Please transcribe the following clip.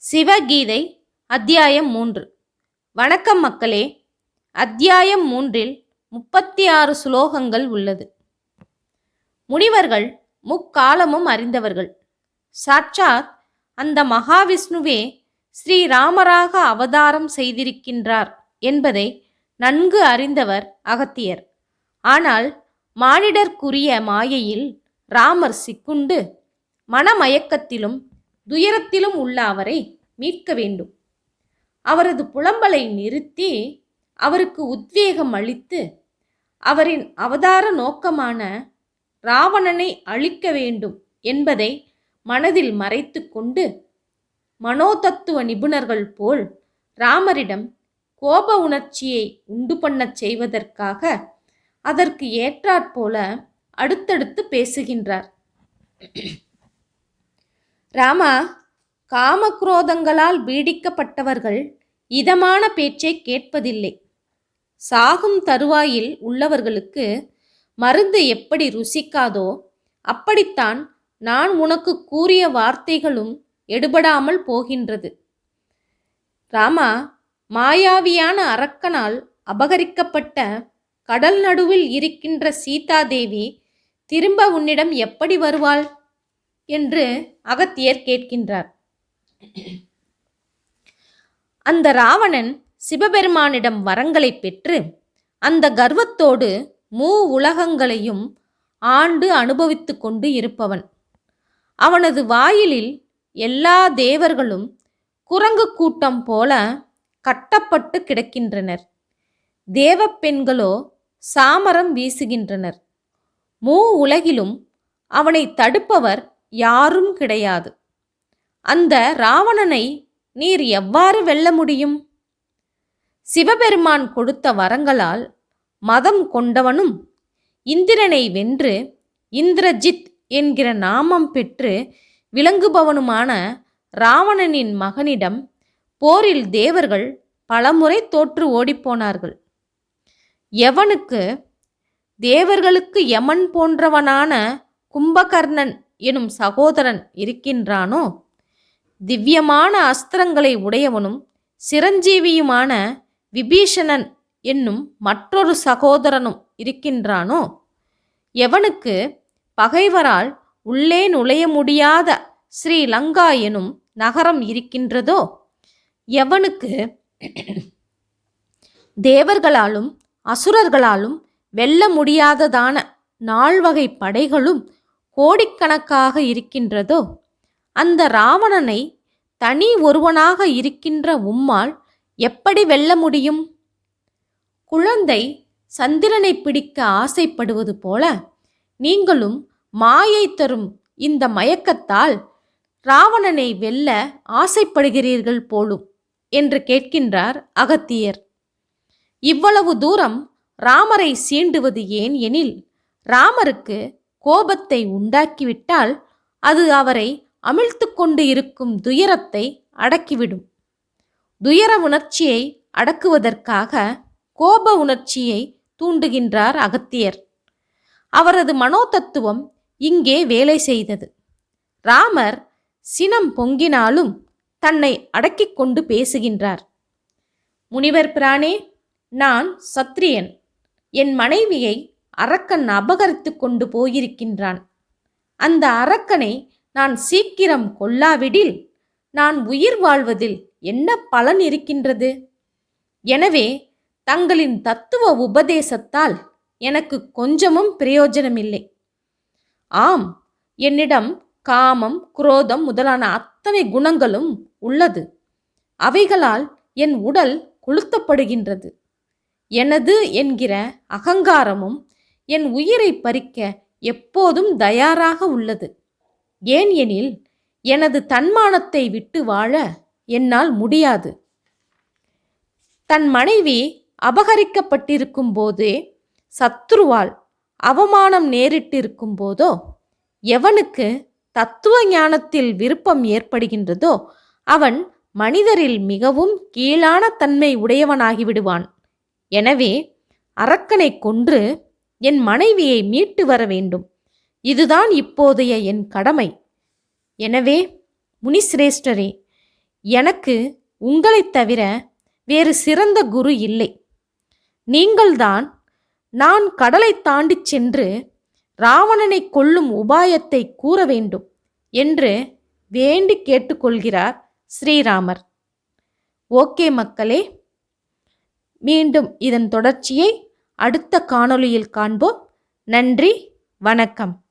சிவகீதை அத்தியாயம் 3. வணக்கம் மக்களே. அத்தியாயம் 3இல் 36 சுலோகங்கள் உள்ளது. முனிவர்கள் முக்காலமும் அறிந்தவர்கள். சாட்சாத் அந்த மகாவிஷ்ணுவே ஸ்ரீராமராக அவதாரம் செய்திருக்கின்றார் என்பதை நன்கு அறிந்தவர் அகத்தியர். ஆனால் மானிடர்க்குரிய மாயையில் ராமர் சிக்குண்டு மனமயக்கத்திலும் துயரத்திலும் உள்ள அவரை மீட்க வேண்டும். அவரது புலம்பலை நிறுத்தி அவருக்கு உத்வேகம் அளித்து அவரின் அவதார நோக்கமான ராவணனை அழிக்க வேண்டும் என்பதை மனதில் மறைத்து கொண்டு மனோதத்துவ நிபுணர்கள் போல் ராமரிடம் கோப உணர்ச்சியை உண்டு பண்ணச் செய்வதற்காக அதற்கு ஏற்றாற்போல அடுத்தடுத்து பேசுகின்றார். ராமா, காமக்ரோதங்களால் பீடிக்கப்பட்டவர்கள் இதமான பேச்சை கேட்பதில்லை. சாகும் தருவாயில் உள்ளவர்களுக்கு மருந்து எப்படி ருசிக்காதோ அப்படித்தான் நான் உனக்கு கூறிய வார்த்தைகளும் எடுபடாமல் போகின்றது. ராமா, மாயாவியான அரக்கனால் அபகரிக்கப்பட்ட கடல் நடுவில் இருக்கின்ற சீதாதேவி திரும்ப உன்னிடம் எப்படி வருவாள் என்று அகத்தியர் கேட்கின்றார். அந்த ராவணன் சிவபெருமானிடம் வரங்களை பெற்று அந்த கர்வத்தோடு உலகங்களையும் ஆண்டு அனுபவித்து கொண்டு இருப்பவன். அவனது வாயிலில் எல்லா தேவர்களும் குரங்கு கூட்டம் போல கட்டப்பட்டு கிடக்கின்றனர். தேவ பெண்களோ சாமரம் வீசுகின்றனர். உலகிலும் அவனை தடுப்பவர் யாரும் கிடையாது. அந்த ராவணனை நீர் எவ்வாறு வெல்ல முடியும்? சிவபெருமான் கொடுத்த வரங்களால் மதம் கொண்டவனும் இந்திரனை வென்று இந்திரஜித் என்கிற நாமம் பெற்று விளங்குபவனுமான ராவணனின் மகனிடம் போரில் தேவர்கள் பலமுறை தோற்று ஓடிப்போனார்கள். எவனுக்கு தேவர்களுக்கு யமன் போன்றவனான கும்பகர்ணன் எனும் சகோதரன் இருக்கின்றானோ, திவ்யமான அஸ்திரங்களை உடையவனும் சிரஞ்சீவியுமான விபீஷணன் என்னும் மற்றொரு சகோதரனும் இருக்கின்றானோ, எவனுக்கு பகைவரால் உள்ளே நுழைய முடியாத ஸ்ரீலங்கா எனும் நகரம் இருக்கின்றதோ, எவனுக்கு தேவர்களாலும் அசுரர்களாலும் வெல்ல முடியாததான 4 வகை படைகளும் கோடிக்கணக்காக இருக்கின்றதோ, அந்த ராவணனை தனி ஒருவனாக இருக்கின்ற உம்மால் எப்படி வெல்ல முடியும்? குழந்தை சந்திரனை பிடிக்க ஆசைப்படுவது போல நீங்களும் மாயை தரும் இந்த மயக்கத்தால் ராவணனை வெல்ல ஆசைப்படுகிறீர்கள் போலும் என்று கேட்கின்றார் அகத்தியர். இவ்வளவு தூரம் ராமரை சீண்டுவது ஏன் எனில், ராமருக்கு கோபத்தை உண்டாக்கிவிட்டால் அது அவரை அமிழ்த்து கொண்டு இருக்கும் துயரத்தை அடக்கிவிடும். துயர உணர்ச்சியை அடக்குவதற்காக கோப உணர்ச்சியை தூண்டுகின்றார் அகத்தியர். அவரது மனோதத்துவம் இங்கே வேலை செய்தது. ராமர் சினம் பொங்கினாலும் தன்னை அடக்கிக் கொண்டு பேசுகின்றார். முனிவர் பிரானே, நான் சத்திரியன். என் மனைவியை அரக்கன் அபகரித்து கொண்டு போயிருக்கின்றான். அந்த அரக்கனை நான் சீக்கிரம் கொல்லாவிடில் நான் உயிர் வாழ்வதில் என்ன பலன் இருக்கின்றது? எனவே தங்களின் தத்துவ உபதேசத்தால் எனக்கு கொஞ்சமும் பிரயோஜனமில்லை. ஆம், என்னிடம் காமம், குரோதம் முதலான அத்தனை குணங்களும் உள்ளது. அவைகளால் என் உடல் கொளுத்தப்படுகின்றது. எனது என்கிற அகங்காரமும் என் உயிரை பறிக்க எப்போதும் தயாராக உள்ளது. ஏன் எனில், எனது தன்மானத்தை விட்டு வாழ என்னால் முடியாது. தன் மனைவி அபகரிக்கப்பட்டிருக்கும் போதே சத்ருவால் அவமானம் நேரிட்டிருக்கும் போதோ, எவனுக்கு தத்துவ ஞானத்தில் விருப்பம் ஏற்படுகின்றதோ அவன் மனிதரில் மிகவும் கீழான தன்மை உடையவனாகிவிடுவான். எனவே அரக்கனை கொன்று என் மனைவியை மீட்டு வர வேண்டும். இதுதான் இப்போதைய என் கடமை. எனவே முனிசிரேஷ்டரே, எனக்கு உங்களைத் தவிர வேறு சிறந்த குரு இல்லை. நீங்கள்தான் நான் கடலை தாண்டிச் சென்று ராவணனை கொல்லும் உபாயத்தை கூற வேண்டும் என்று வேண்டி கேட்டுக்கொள்கிறார் ஸ்ரீராமர். ஓகே மக்களே, மீண்டும் இதன் தொடர்ச்சியை அடுத்த காணொளியில் காண்போம். நன்றி, வணக்கம்.